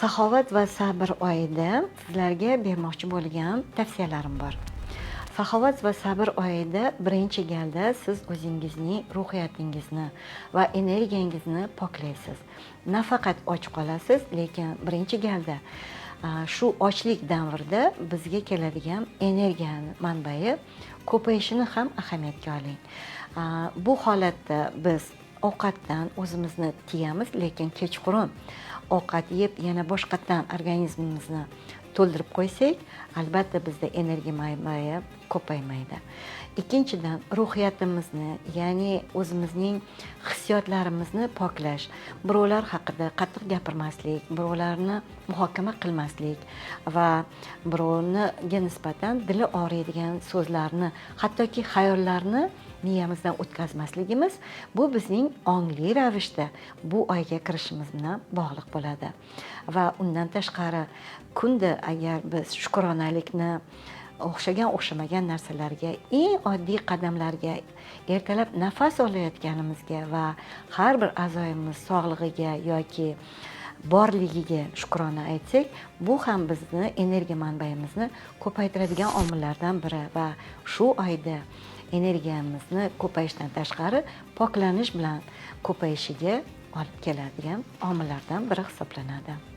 Saxovat va sabr oyida sizlarga bermoqchi bo'lgan tavsiyalarim bor. Saxovat va sabr oyida birinchi galda siz o'zingizning ruhiyatingizni va energiyangizni poklaysiz. Nafaqat och qolasiz, lekin birinchi galda shu ochlik davrida bizga keladigan energiya manbai ko'payishini ham ahamiyatga oling. Bu holatda biz ovqatdan o'zimizni tiyamiz, lekin kechqurun ovqat yeb yana boshqatdan organizmimizni to'ldirib qo'ysak, albatta bizda energiya manbai ko'paymaydi. Ikkinchidan, ruhiyatimizni, ya'ni o'zimizning hissiyotlarimizni poklash, birovlar haqida qattiq gapirmaslik, birovlarni muhokama qilmaslik va birovga nisbatan dili og'riydigan so'zlarni, hattoki xayollarni miyamizdan o'tkazmasligimiz, bu bizning ongli ravishda bu oyga kirishimiz bilan bog'liq bo'ladi. Va undan tashqari, kunda agar biz shukronalikni o'xshamagan narsalarga, eng oddiy qadamlarga, ertalab nafas olayotganimizga va har bir a'zoyimiz sog'lig'iga yoki borligiga shukrona aytsak, bu ham bizni energiya manbayimizni ko'paytiradigan omillardan biri va shu oyda energiyamizni ko'payishdan tashqari poklanish bilan ko'payishiga olib keladigan omillardan biri hisoblanadi.